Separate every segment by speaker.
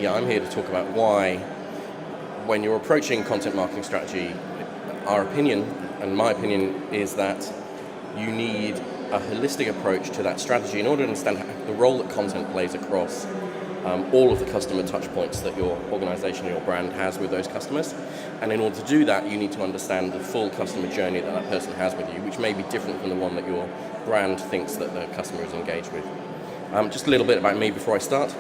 Speaker 1: I'm here to talk about why, when you're approaching content marketing strategy, our opinion, and my opinion, is that you need a holistic approach to that strategy in order to understand the role that content plays across all of the customer touch points that your organization or your brand has with those customers. And in order to do that, you need to understand the full customer journey that that person has with you, which may be different from the one that your brand thinks that the customer is engaged with. Just a little bit about me before I start.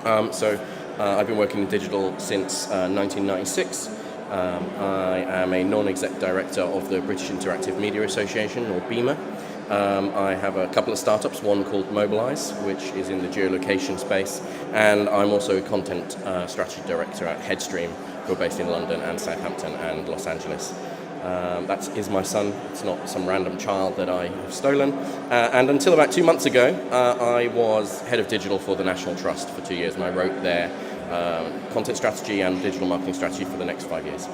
Speaker 1: I've been working in digital since 1996. I am a non-exec director of the British Interactive Media Association, or BEMA. I have a couple of startups, one called Mobilize, which is in the geolocation space, and I'm also a content strategy director at Headstream, who are based in London and Southampton and Los Angeles. That is my son. It's not some random child that I have stolen. And until about 2 months ago, I was head of digital for the National Trust for 2 years, and I wrote their content strategy and digital marketing strategy for the next 5 years.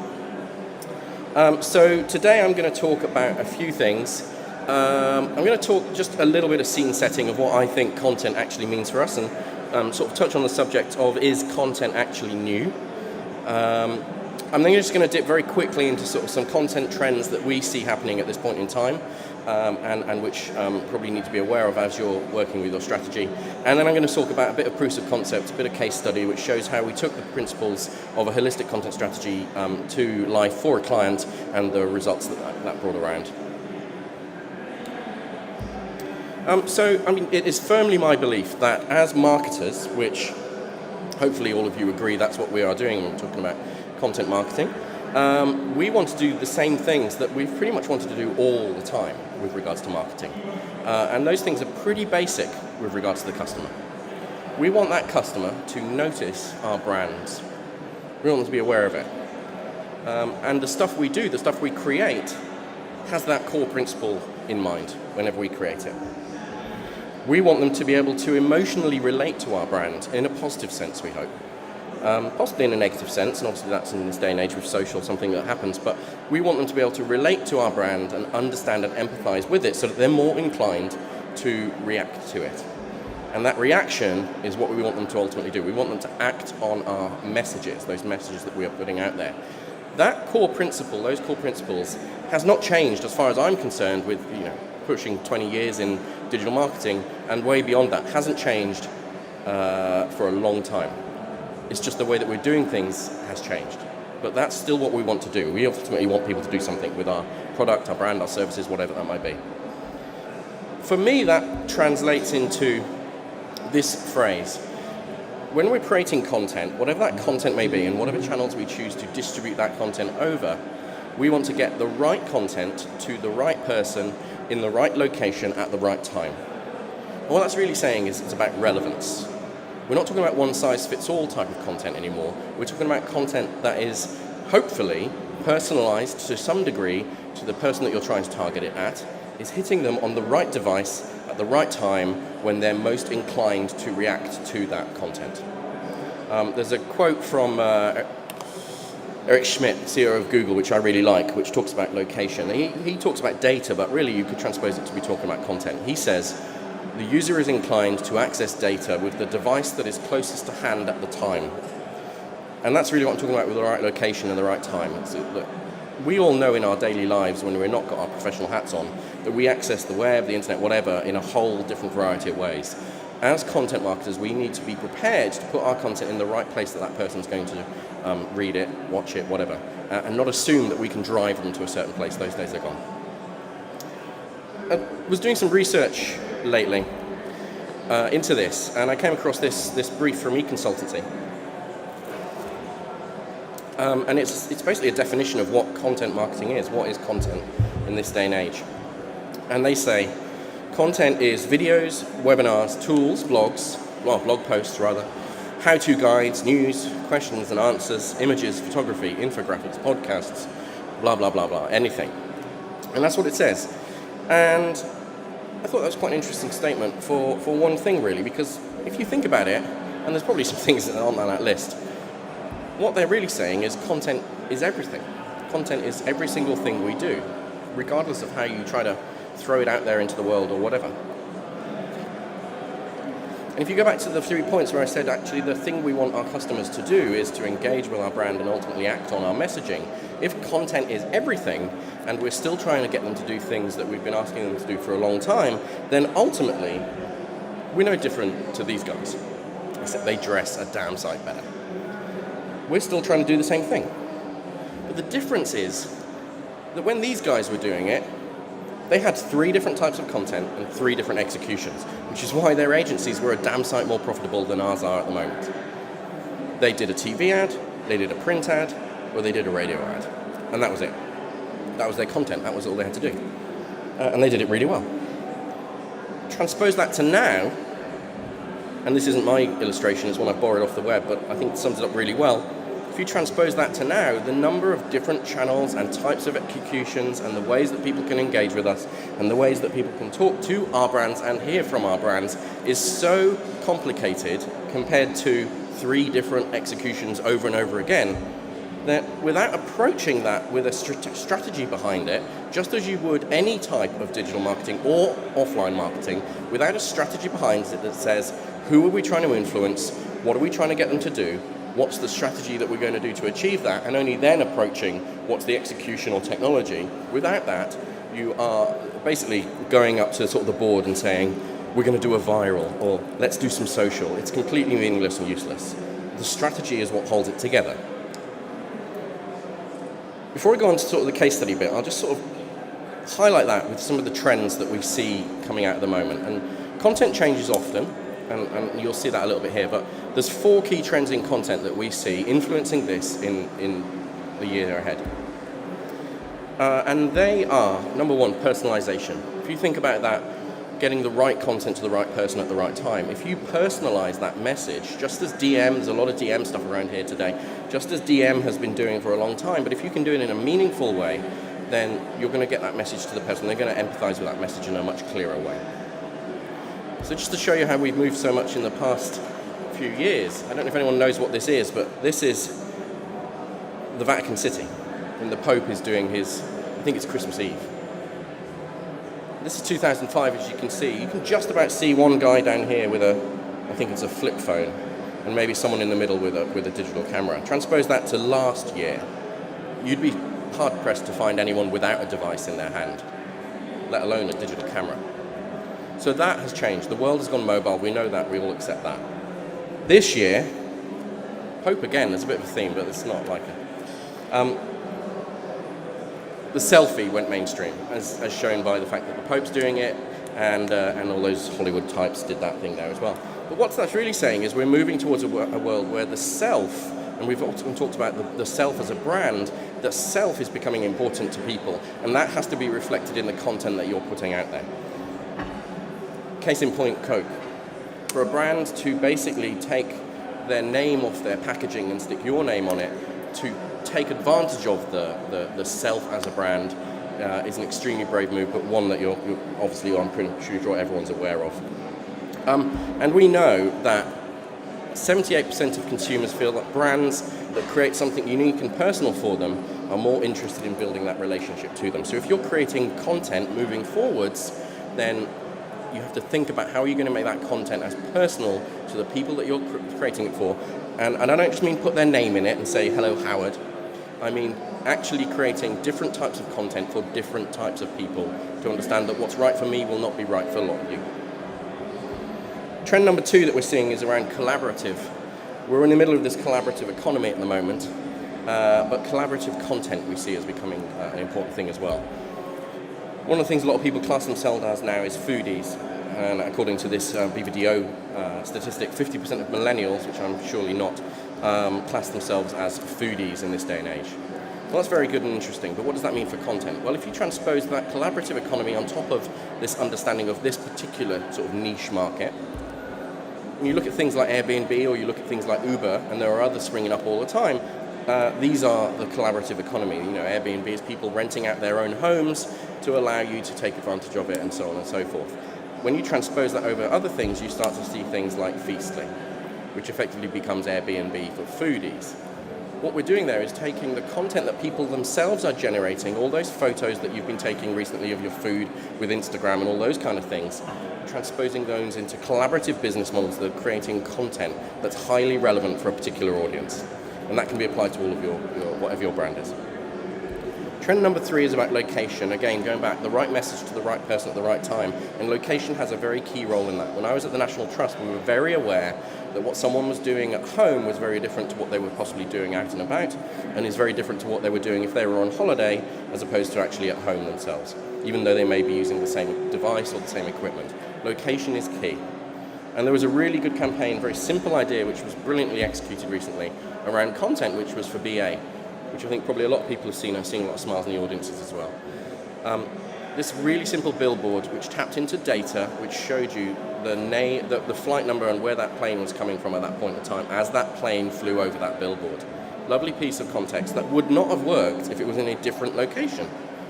Speaker 1: So today I'm going to talk about a few things. I'm going to talk just a little bit of scene setting of what I think content actually means for us, and sort of touch on the subject of, is content actually new? I'm then just going to dip very quickly into sort of some content trends that we see happening at this point in time, and which probably need to be aware of as you're working with your strategy. And then I'm going to talk about a bit of proofs of concept, a bit of case study, which shows how we took the principles of a holistic content strategy to life for a client and the results that brought around. It is firmly my belief that as marketers, which hopefully all of you agree that's what we are doing when we're talking about content marketing, we want to do the same things that we've pretty much wanted to do all the time with regards to marketing. And those things are pretty basic with regards to the customer. We want that customer to notice our brands. We want them to be aware of it. And the stuff we do, the stuff we create, has that core principle in mind whenever we create it. We want them to be able to emotionally relate to our brand in a positive sense, we hope. Possibly in a negative sense, and obviously that's in this day and age with social, something that happens, but we want them to be able to relate to our brand and understand and empathize with it so that they're more inclined to react to it. And that reaction is what we want them to ultimately do. We want them to act on our messages, those messages that we are putting out there. That core principle, those core principles, has not changed as far as I'm concerned with, pushing 20 years in digital marketing, and way beyond that, hasn't changed for a long time. It's just the way that we're doing things has changed. But that's still what we want to do. We ultimately want people to do something with our product, our brand, our services, whatever that might be. For me, that translates into this phrase. When we're creating content, whatever that content may be, and whatever channels we choose to distribute that content over, we want to get the right content to the right person in the right location at the right time. And what that's really saying is it's about relevance. We're not talking about one-size-fits-all type of content anymore. We're talking about content that is hopefully personalized to some degree to the person that you're trying to target it at, is hitting them on the right device at the right time when they're most inclined to react to that content. There's a quote from Eric Schmidt, CEO of Google, which I really like, which talks about location. He talks about data, but really you could transpose it to be talking about content. He says, the user is inclined to access data with the device that is closest to hand at the time. And that's really what I'm talking about with the right location and the right time. We all know in our daily lives, when we're not got our professional hats on, that we access the web, the internet, whatever, in a whole different variety of ways. As content marketers, we need to be prepared to put our content in the right place that person's going to read it, watch it, whatever, and not assume that we can drive them to a certain place. Those days are gone. I was doing some research lately into this, and I came across this brief from eConsultancy. And it's basically a definition of what content marketing is. What is content in this day and age? And they say, content is videos, webinars, tools, blog posts rather, how-to guides, news, questions and answers, images, photography, infographics, podcasts, blah, blah, blah, blah, anything. And that's what it says. And I thought that was quite an interesting statement for one thing, really, because if you think about it, and there's probably some things that aren't on that list, what they're really saying is content is everything. Content is every single thing we do, regardless of how you try to throw it out there into the world or whatever. And if you go back to the 3 points where I said actually the thing we want our customers to do is to engage with our brand and ultimately act on our messaging, if content is everything and we're still trying to get them to do things that we've been asking them to do for a long time, then ultimately we're no different to these guys, except they dress a damn sight better. We're still trying to do the same thing. But the difference is that when these guys were doing it, they had 3 different types of content and 3 different executions, which is why their agencies were a damn sight more profitable than ours are at the moment. They did a TV ad, they did a print ad, or they did a radio ad. And that was it. That was their content. That was all they had to do. And they did it really well. Transpose that to now, and this isn't my illustration, it's one I've borrowed off the web, but I think it sums it up really well. If you transpose that to now, the number of different channels and types of executions and the ways that people can engage with us and the ways that people can talk to our brands and hear from our brands is so complicated compared to 3 different executions over and over again that without approaching that with a strategy behind it, just as you would any type of digital marketing or offline marketing, without a strategy behind it that says, who are we trying to influence, what are we trying to get them to do, what's the strategy that we're going to do to achieve that, and only then approaching what's the execution or technology. Without that, you are basically going up to sort of the board and saying, we're going to do a viral, or let's do some social. It's completely meaningless and useless. The strategy is what holds it together. Before we go on to sort of the case study bit, I'll just sort of highlight that with some of the trends that we see coming out at the moment. And content changes often, and you'll see that a little bit here, but there's 4 key trends in content that we see influencing this in the year ahead. And they are, number 1, personalization. If you think about that, getting the right content to the right person at the right time. If you personalize that message, just as DM, there's a lot of DM stuff around here today, just as DM has been doing for a long time, but if you can do it in a meaningful way, then you're going to get that message to the person. They're going to empathize with that message in a much clearer way. So just to show you how we've moved so much in the past few years, I don't know if anyone knows what this is, but this is the Vatican City, and the Pope is doing his, I think it's Christmas Eve. This is 2005, as you can see. You can just about see one guy down here with I think it's a flip phone, and maybe someone in the middle with a digital camera. Transpose that to last year, you'd be hard-pressed to find anyone without a device in their hand, let alone a digital camera. So that has changed. The world has gone mobile. We know that. We all accept that. This year, Pope again, there's a bit of a theme, but it's not like it. The selfie went mainstream, as shown by the fact that the Pope's doing it, and all those Hollywood types did that thing there as well. But what that's really saying is we're moving towards a world where the self, and we've often talked about the self as a brand, the self is becoming important to people, and that has to be reflected in the content that you're putting out there. Case in point, Coke. For a brand to basically take their name off their packaging and stick your name on it, to take advantage of the self as a brand is an extremely brave move, but one that you're obviously, I'm pretty sure everyone's aware of. And we know that 78% of consumers feel that brands that create something unique and personal for them are more interested in building that relationship to them. So if you're creating content moving forwards, then you have to think about how are you going to make that content as personal to the people that you're creating it for. And I don't just mean put their name in it and say, hello, Howard. I mean actually creating different types of content for different types of people to understand that what's right for me will not be right for a lot of you. Trend number 2 that we're seeing is around collaborative. We're in the middle of this collaborative economy at the moment, but collaborative content we see as becoming an important thing as well. One of the things a lot of people class themselves as now is foodies, and according to this BBDO statistic, 50% of millennials, which I'm surely not, class themselves as foodies in this day and age. Well, that's very good and interesting, but what does that mean for content? Well, if you transpose that collaborative economy on top of this understanding of this particular sort of niche market, when you look at things like Airbnb or you look at things like Uber, and there are others springing up all the time, these are the collaborative economy. You know, Airbnb is people renting out their own homes to allow you to take advantage of it and so on and so forth. When you transpose that over other things, you start to see things like Feastly, which effectively becomes Airbnb for foodies. what we're doing there is taking the content that people themselves are generating, all those photos that you've been taking recently of your food with Instagram and all those kind of things, transposing those into collaborative business models that are creating content that's highly relevant for a particular audience. And that can be applied to all of your whatever your brand is. Trend number 3 is about location. Again, going back, the right message to the right person at the right time. And location has a very key role in that. When I was at the National Trust, we were very aware that what someone was doing at home was very different to what they were possibly doing out and about, and is very different to what they were doing if they were on holiday, as opposed to actually at home themselves, even though they may be using the same device or the same equipment. Location is key. And there was a really good campaign, very simple idea, which was brilliantly executed recently, around content, which was for BA, which I think probably a lot of people have seen. I've seen a lot of smiles in the audiences as well. This really simple billboard, which tapped into data, which showed you the flight number and where that plane was coming from at that point in time, as that plane flew over that billboard. Lovely piece of context that would not have worked if it was in a different location,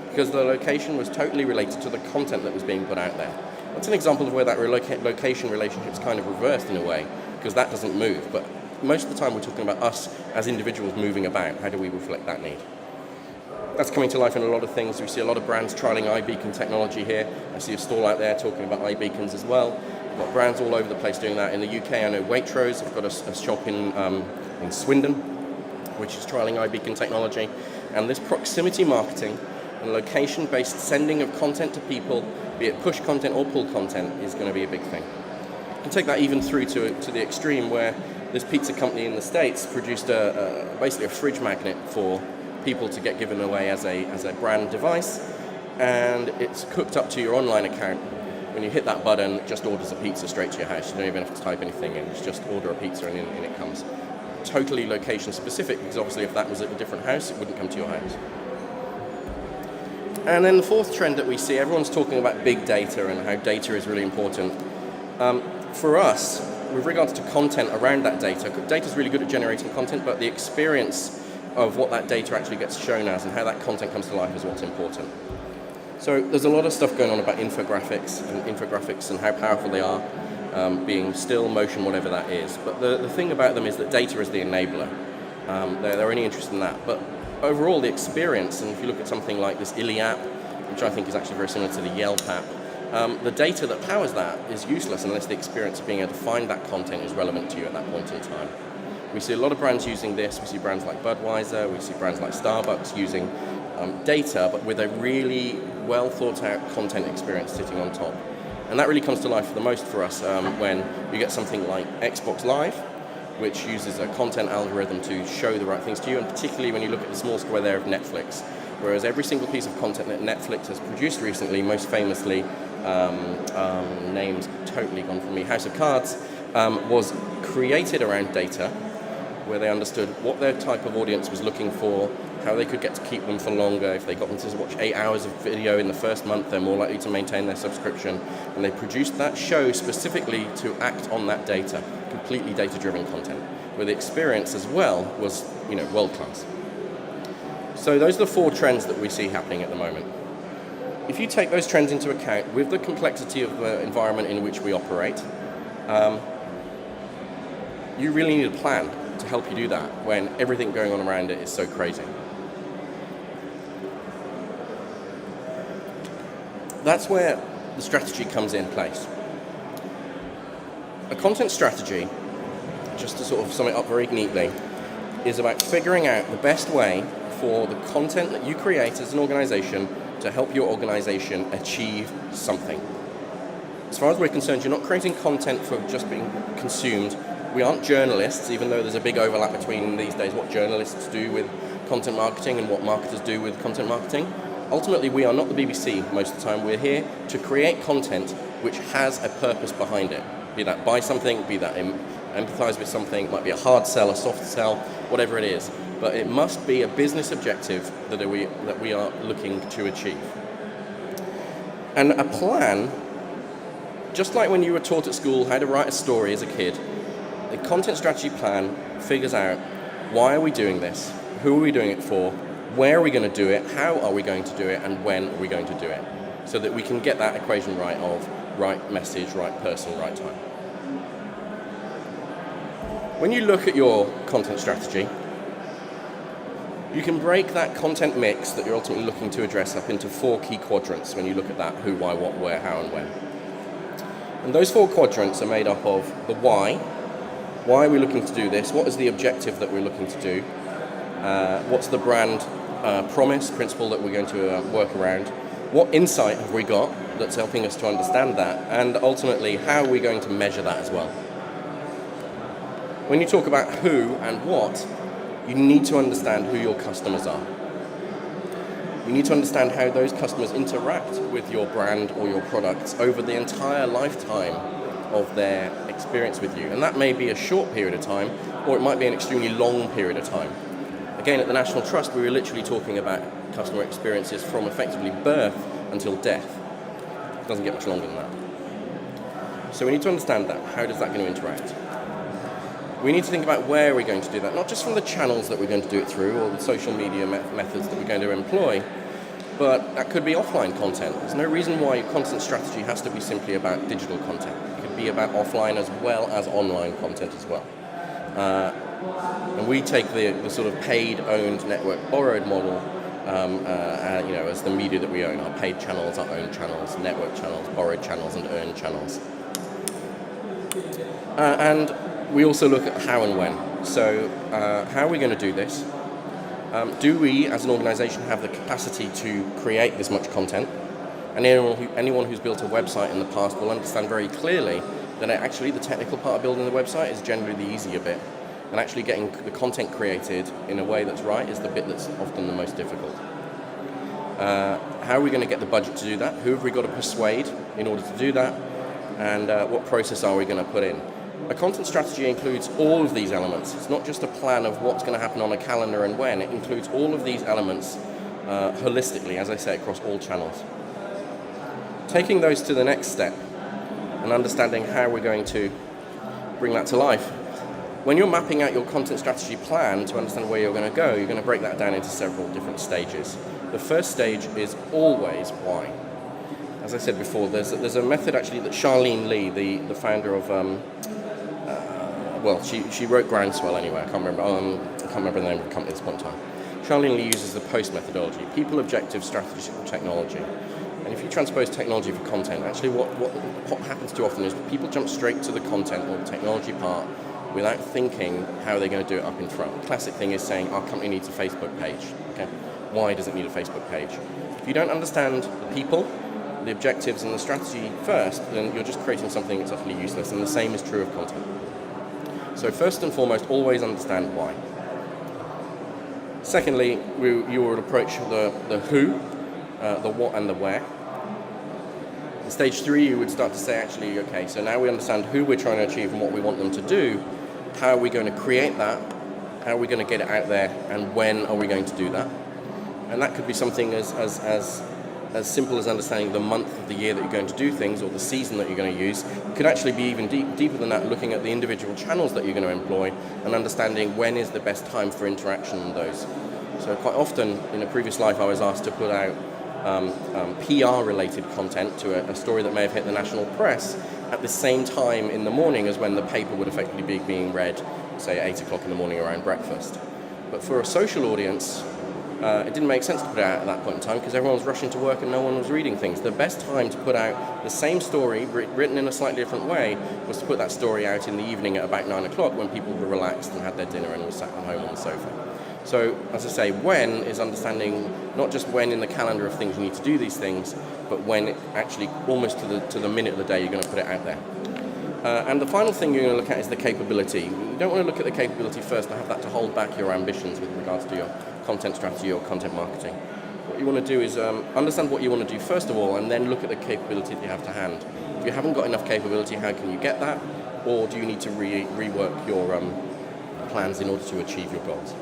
Speaker 1: because the location was totally related to the content that was being put out there. That's an example of where that location relationship is kind of reversed in a way, because that doesn't move. But most of the time we're talking about us as individuals moving about. How do we reflect that need? That's coming to life in a lot of things. We see a lot of brands trialing iBeacon technology here. I see a stall out there talking about iBeacons as well. We've got brands all over the place doing that. In the UK, I know Waitrose have got a shop in Swindon, which is trialing iBeacon technology. And this proximity marketing and location-based sending of content to people, be it push content or pull content, is going to be a big thing. You can take that even through to the extreme, where this pizza company in the States produced basically a fridge magnet for people to get given away as a brand device, and it's hooked up to your online account. When you hit that button, it just orders a pizza straight to your house. You don't even have to type anything in. You just order a pizza and in it comes. Totally location specific, because obviously if that was at a different house, it wouldn't come to your house. And then the fourth trend that we see, everyone's talking about big data and how data is really important. For us, with regards to content around that data is really good at generating content, but the experience of what that data actually gets shown as and how that content comes to life is what's important. So there's a lot of stuff going on about infographics and how powerful they are, being still, motion, whatever that is. But the thing about them is that data is the enabler. They're only interested in that. But overall, the experience, and if you look at something like this Illy app, which I think is actually very similar to the Yelp app, the data that powers that is useless unless the experience of being able to find that content is relevant to you at that point in time. We see a lot of brands using this. We see brands like Budweiser, we see brands like Starbucks using data, but with a really well thought out content experience sitting on top. And that really comes to life the most for us when you get something like Xbox Live, which uses a content algorithm to show the right things to you, and particularly when you look at the small square there of Netflix. Whereas every single piece of content that Netflix has produced recently, most famously, names totally gone from me, House of Cards, was created around data, where they understood what their type of audience was looking for, how they could get to keep them for longer. If they got them to watch 8 hours of video in the first month, they're more likely to maintain their subscription. And they produced that show specifically to act on that data, completely data-driven content, where the experience as well was, world-class. So those are the 4 trends that we see happening at the moment. If you take those trends into account with the complexity of the environment in which we operate, you really need a plan to help you do that when everything going on around it is so crazy. That's where the strategy comes in place. A content strategy, just to sort of sum it up very neatly, is about figuring out the best way for the content that you create as an organization to help your organization achieve something. As far as we're concerned, you're not creating content for just being consumed. We aren't journalists, even though there's a big overlap between these days what journalists do with content marketing and what marketers do with content marketing. Ultimately, we are not the BBC most of the time. We're here to create content which has a purpose behind it. Be that buy something, be that empathize with something, it might be a hard sell, a soft sell, whatever it is. But it must be a business objective that we are looking to achieve. And a plan, just like when you were taught at school how to write a story as a kid, the content strategy plan figures out why are we doing this, who are we doing it for, where are we going to do it, how are we going to do it, and when are we going to do it, so that we can get that equation right of right message, right person, right time. When you look at your content strategy, You can break that content mix that you're ultimately looking to address up into 4 key quadrants when you look at that: who, why, what, where, how, and when. And those 4 quadrants are made up of the why. Why are we looking to do this? What is the objective that we're looking to do? What's the brand promise, principle that we're going to work around? What insight have we got that's helping us to understand that? And ultimately, how are we going to measure that as well? When you talk about who and what, you need to understand who your customers are. You need to understand how those customers interact with your brand or your products over the entire lifetime of their experience with you. And that may be a short period of time, or it might be an extremely long period of time. Again, at the National Trust, we were literally talking about customer experiences from effectively birth until death. It doesn't get much longer than that. So we need to understand that. How does that going to interact? We need to think about where we're going to do that, not just from the channels that we're going to do it through or the social media methods that we're going to employ, but that could be offline content. There's no reason why your content strategy has to be simply about digital content. It could be about offline as well as online content as well. And we take the sort of paid, owned, network borrowed model as the media that we own. Our paid channels, our owned channels, network channels, borrowed channels, and earned channels. And we also look at how and when. So how are we going to do this? Do we, as an organisation, have the capacity to create this much content? And anyone who's built a website in the past will understand very clearly that actually the technical part of building the website is generally the easier bit. And actually getting the content created in a way that's right is the bit that's often the most difficult. How are we going to get the budget to do that? Who have we got to persuade in order to do that? And what process are we going to put in? A content strategy includes all of these elements. It's not just a plan of what's going to happen on a calendar and when. It includes all of these elements holistically, as I say, across all channels. Taking those to the next step and understanding how we're going to bring that to life. When you're mapping out your content strategy plan to understand where you're going to go, you're going to break that down into several different stages. The first stage is always why. As I said before, there's a method actually that Charlene Lee, the founder of she wrote Groundswell anyway. I can't remember the name of the company at this point in time. Charlene Lee uses the POST methodology: people, objective, strategy, technology. And if you transpose technology for content, actually what happens too often is people jump straight to the content or the technology part without thinking how they're going to do it up in front. The classic thing is saying our company needs a Facebook page. Okay, why does it need a Facebook page? If you don't understand the people, the objectives, and the strategy first, then you're just creating something that's utterly useless. And the same is true of content. So first and foremost, always understand why. Secondly, you would approach the who, the what, and the where. In stage 3, you would start to say, actually, okay, so now we understand who we're trying to achieve and what we want them to do. How are we going to create that? How are we going to get it out there? And when are we going to do that? And that could be something as simple as understanding the month of the year that you're going to do things, or the season that you're going to use. It could actually be even deeper than that, looking at the individual channels that you're going to employ and understanding when is the best time for interaction on those. So quite often, in a previous life, I was asked to put out PR-related content to a story that may have hit the national press at the same time in the morning as when the paper would effectively be being read, say, at 8 o'clock in the morning around breakfast. But for a social audience, it didn't make sense to put it out at that point in time because everyone was rushing to work and no one was reading things. The best time to put out the same story, written in a slightly different way, was to put that story out in the evening at about 9 o'clock when people were relaxed and had their dinner and were sat at home on the sofa. So, as I say, when is understanding not just when in the calendar of things you need to do these things, but when actually almost to the minute of the day you're going to put it out there. And the final thing you're going to look at is the capability. You don't want to look at the capability first and have that to hold back your ambitions with regards to your content strategy or content marketing. What you want to do is understand what you want to do first of all, and then look at the capability that you have to hand. If you haven't got enough capability, how can you get that? Or do you need to rework your plans in order to achieve your goals?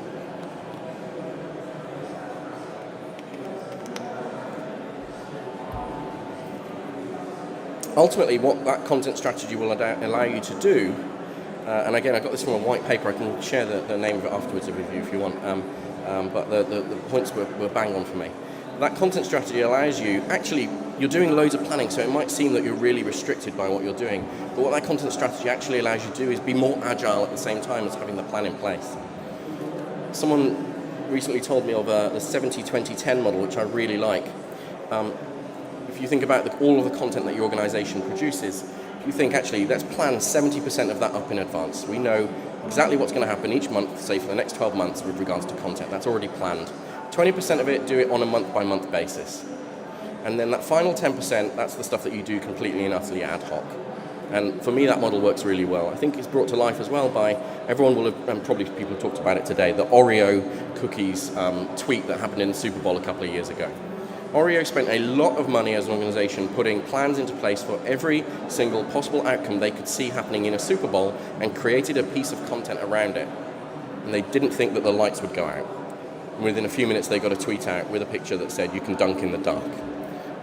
Speaker 1: Ultimately, what that content strategy will allow you to do, and again, I got this from a white paper. I can share the name of it afterwards with you if you want. But the points were bang on for me. That content strategy allows you, actually, you're doing loads of planning, so it might seem that you're really restricted by what you're doing. But what that content strategy actually allows you to do is be more agile at the same time as having the plan in place. Someone recently told me of the 70-20-10 model, which I really like. If you think about all of the content that your organization produces, if you think, actually, let's plan 70% of that up in advance. We know exactly what's going to happen each month, say for the next 12 months with regards to content. That's already planned. 20% of it, do it on a month-by-month basis. And then that final 10%, that's the stuff that you do completely and utterly ad hoc. And for me, that model works really well. I think it's brought to life as well by, everyone will have, and probably people have talked about it today, the Oreo cookies tweet that happened in the Super Bowl a couple of years ago. Oreo spent a lot of money as an organization putting plans into place for every single possible outcome they could see happening in a Super Bowl and created a piece of content around it. And they didn't think that the lights would go out. And within a few minutes, they got a tweet out with a picture that said, "You can dunk in the dark."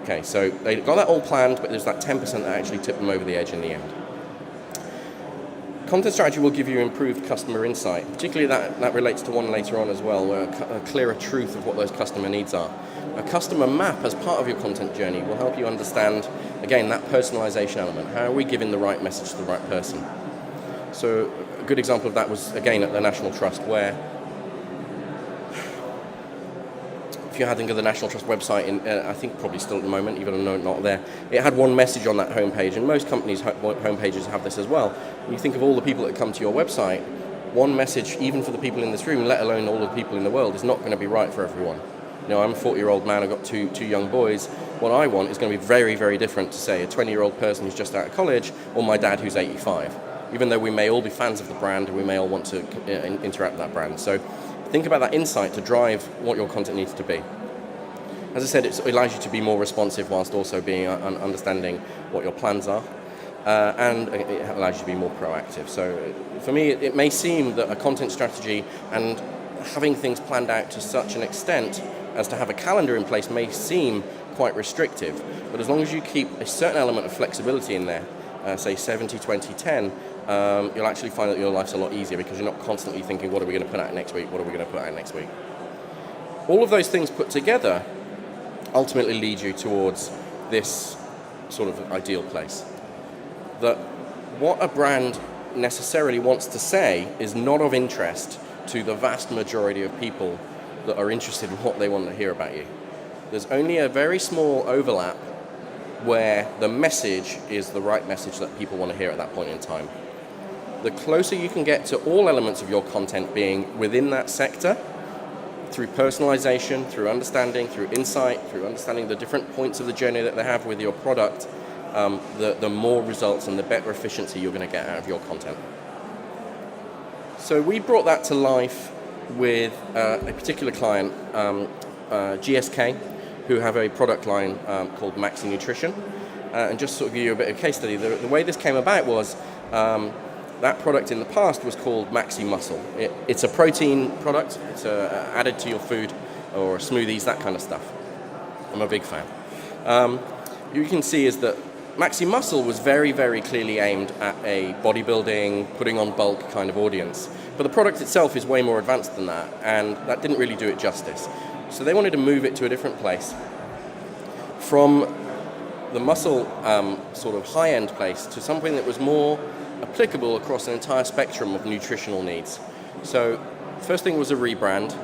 Speaker 1: Okay, so they got that all planned, but there's that 10% that actually tipped them over the edge in the end. Content strategy will give you improved customer insight. Particularly that relates to one later on as well, where a clearer truth of what those customer needs are. A customer map as part of your content journey will help you understand, again, that personalization element. How are we giving the right message to the right person? So a good example of that was, again, at the National Trust, where if you had to go to the National Trust website, I think probably still at the moment, even though not there, it had one message on that homepage, and most companies' homepages have this as well. When you think of all the people that come to your website, one message, even for the people in this room, let alone all the people in the world, is not going to be right for everyone. You know, I'm a 40-year-old man, I've got two young boys. What I want is going to be very, very different to, say, a 20-year-old person who's just out of college, or my dad who's 85. Even though we may all be fans of the brand, and we may all want to interact with that brand. So think about that insight to drive what your content needs to be. As I said, it allows you to be more responsive whilst also being understanding what your plans are, and it allows you to be more proactive. So for me, it may seem that a content strategy and having things planned out to such an extent as to have a calendar in place may seem quite restrictive, but as long as you keep a certain element of flexibility in there, say 70-20-10, you'll actually find that your life's a lot easier because you're not constantly thinking, what are we going to put out next week? What are we going to put out next week? All of those things put together ultimately lead you towards this sort of ideal place. That what a brand necessarily wants to say is not of interest to the vast majority of people that are interested in what they want to hear about you. There's only a very small overlap where the message is the right message that people want to hear at that point in time. The closer you can get to all elements of your content being within that sector, through personalization, through understanding, through insight, through understanding the different points of the journey that they have with your product, the more results and the better efficiency you're going to get out of your content. So we brought that to life with a particular client, GSK, who have a product line called GSK Nutriton. And just sort of give you a bit of a case study, the way this came about was that product in the past was called Maxi Muscle. It's a protein product. It's added to your food or smoothies, that kind of stuff. I'm a big fan. You can see is that Maxi Muscle was very, very clearly aimed at a bodybuilding, putting on bulk kind of audience. But the product itself is way more advanced than that, and that didn't really do it justice. So they wanted to move it to a different place. From the muscle sort of high-end place to something that was more applicable across an entire spectrum of nutritional needs. So first thing was a rebrand,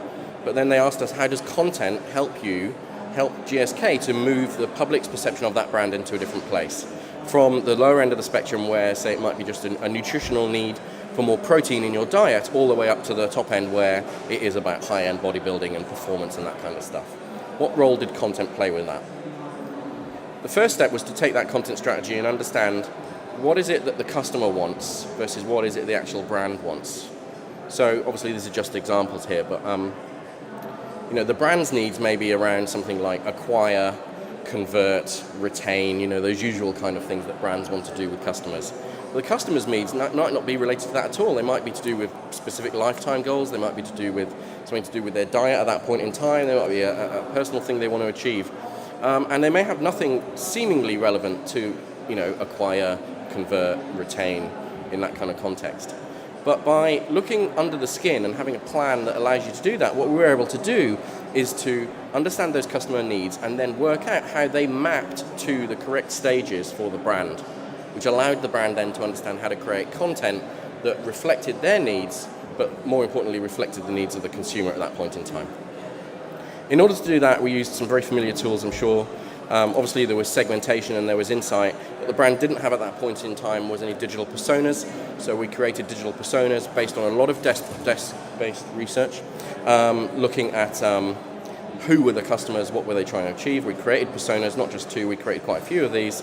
Speaker 1: but then they asked us, how does content help GSK to move the public's perception of that brand into a different place? From the lower end of the spectrum where, say, it might be just a nutritional need for more protein in your diet, all the way up to the top end where it is about high-end bodybuilding and performance and that kind of stuff. What role did content play with that? The first step was to take that content strategy and understand what is it that the customer wants versus what is it the actual brand wants. So obviously these are just examples here, but the brand's needs may be around something like acquire, convert, retain, those usual kind of things that brands want to do with customers. The customer's needs might not be related to that at all. They might be to do with specific lifetime goals. They might be to do with something to do with their diet at that point in time. There might be a personal thing they want to achieve. And they may have nothing seemingly relevant to, acquire, convert, retain in that kind of context. But by looking under the skin and having a plan that allows you to do that, what we were able to do is to understand those customer needs and then work out how they mapped to the correct stages for the brand, which allowed the brand then to understand how to create content that reflected their needs, but more importantly reflected the needs of the consumer at that point in time. In order to do that, we used some very familiar tools, I'm sure. Obviously there was segmentation and there was insight. What the brand didn't have at that point in time was any digital personas, so we created digital personas based on a lot of desk-based research, looking at who were the customers, what were they trying to achieve. We created personas, not just two, we created quite a few of these,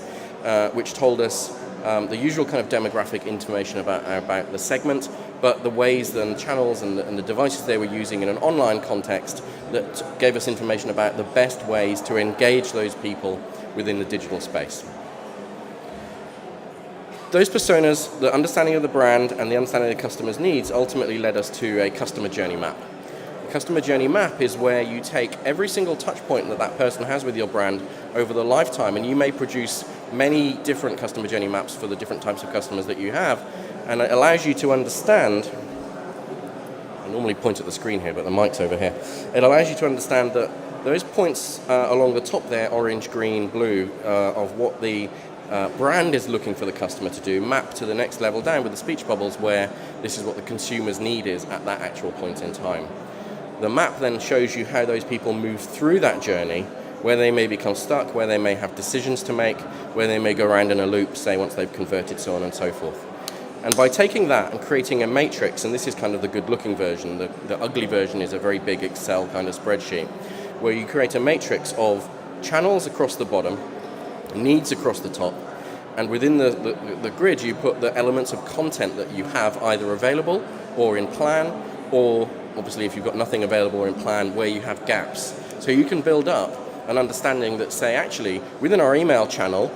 Speaker 1: which told us the usual kind of demographic information about the segment, but the ways and channels and the devices they were using in an online context that gave us information about the best ways to engage those people within the digital space. Those personas, the understanding of the brand and the understanding of the customer's needs ultimately led us to a customer journey map. A customer journey map is where you take every single touch point that person has with your brand over the lifetime, and you may produce many different customer journey maps for the different types of customers that you have, and it allows you to understand, I normally point at the screen here, but the mic's over here. It allows you to understand that those points along the top there, orange, green, blue, of what the brand is looking for the customer to do, map to the next level down with the speech bubbles where this is what the consumer's need is at that actual point in time. The map then shows you how those people move through that journey, where they may become stuck, where they may have decisions to make, where they may go around in a loop, say once they've converted, so on and so forth. And by taking that and creating a matrix, and this is kind of the good-looking version, the ugly version is a very big Excel kind of spreadsheet, where you create a matrix of channels across the bottom, needs across the top, and within the grid you put the elements of content that you have either available or in plan, or obviously if you've got nothing available or in plan, where you have gaps. So you can build up an understanding that, say, actually, within our email channel,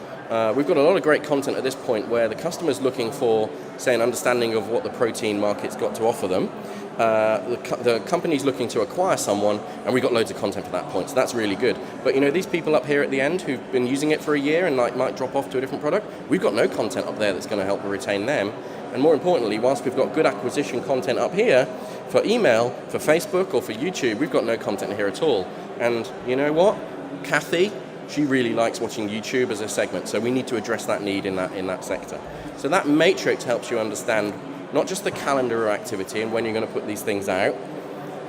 Speaker 1: we've got a lot of great content at this point where the customer's looking for, say, an understanding of what the protein market's got to offer them. The company's looking to acquire someone, and we've got loads of content at that point, so that's really good. But these people up here at the end who've been using it for a year and might drop off to a different product, we've got no content up there that's going to help retain them. And more importantly, whilst we've got good acquisition content up here, for email, for Facebook, or for YouTube, we've got no content here at all. And you know what? Kathy, she really likes watching YouTube as a segment, so we need to address that need in that sector. So that matrix helps you understand not just the calendar of activity and when you're going to put these things out,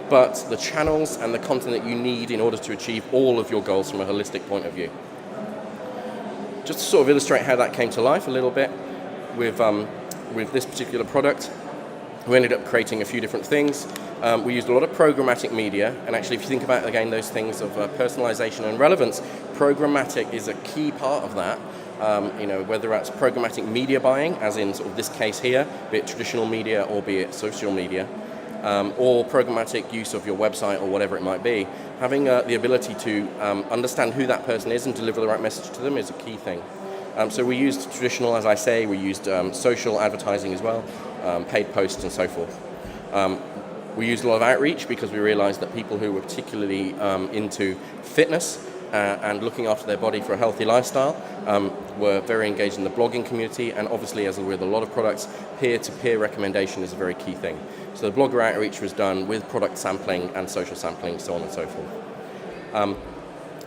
Speaker 1: but the channels and the content that you need in order to achieve all of your goals from a holistic point of view. Just to sort of illustrate how that came to life a little bit with this particular product, we ended up creating a few different things. We used a lot of programmatic media, and actually if you think about, again, those things of personalization and relevance, programmatic is a key part of that. Whether that's programmatic media buying, as in sort of this case here, be it traditional media or be it social media, or programmatic use of your website or whatever it might be, having the ability to understand who that person is and deliver the right message to them is a key thing. So we used traditional, as I say, we used social advertising as well, paid posts and so forth. We used a lot of outreach because we realized that people who were particularly into fitness and looking after their body for a healthy lifestyle were very engaged in the blogging community, and obviously, as with a lot of products, peer-to-peer recommendation is a very key thing. So the blogger outreach was done with product sampling and social sampling, so on and so forth.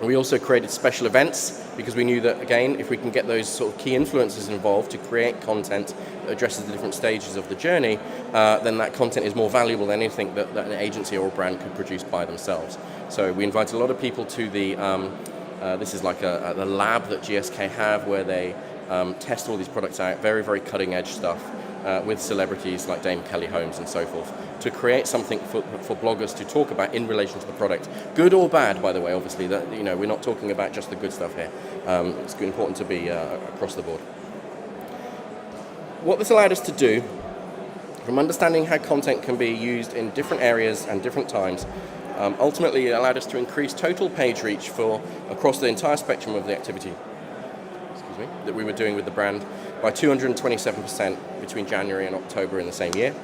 Speaker 1: We also created special events because we knew that, again, if we can get those sort of key influencers involved to create content that addresses the different stages of the journey, then that content is more valuable than anything that an agency or a brand could produce by themselves. So we invited a lot of people to this is like the lab that GSK have where they test all these products out, very, very cutting edge stuff with celebrities like Dame Kelly Holmes and so forth, to create something for bloggers to talk about in relation to the product. Good or bad, by the way, obviously, that we're not talking about just the good stuff here. It's important to be across the board. What this allowed us to do, from understanding how content can be used in different areas and different times, ultimately it allowed us to increase total page reach across the entire spectrum of the activity that we were doing with the brand by 227% between January and October in the same year.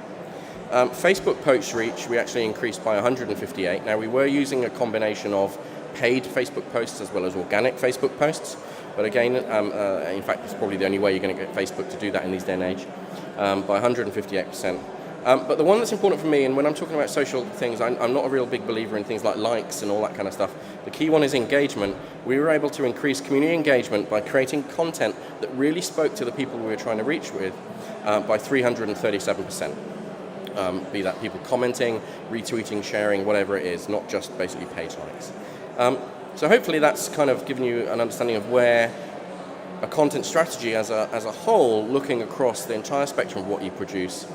Speaker 1: Facebook post reach we actually increased by 158. Now we were using a combination of paid Facebook posts as well as organic Facebook posts, but again, in fact it's probably the only way you're going to get Facebook to do that in this day and age, by 158%. But the one that's important for me, and when I'm talking about social things, I'm not a real big believer in things like likes and all that kind of stuff. The key one is engagement. We were able to increase community engagement by creating content that really spoke to the people we were trying to reach with by 337%. be that people commenting, retweeting, sharing, whatever it is, not just basically page likes. So hopefully that's kind of given you an understanding of where a content strategy as a whole, looking across the entire spectrum of what you produce,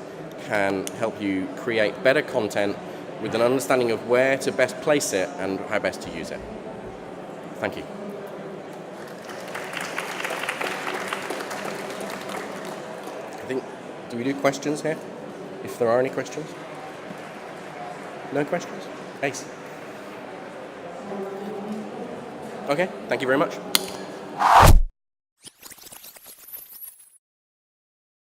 Speaker 1: can help you create better content with an understanding of where to best place it and how best to use it. Thank you. Do we do questions here? If there are any questions? No questions? Ace. Okay, thank you very much.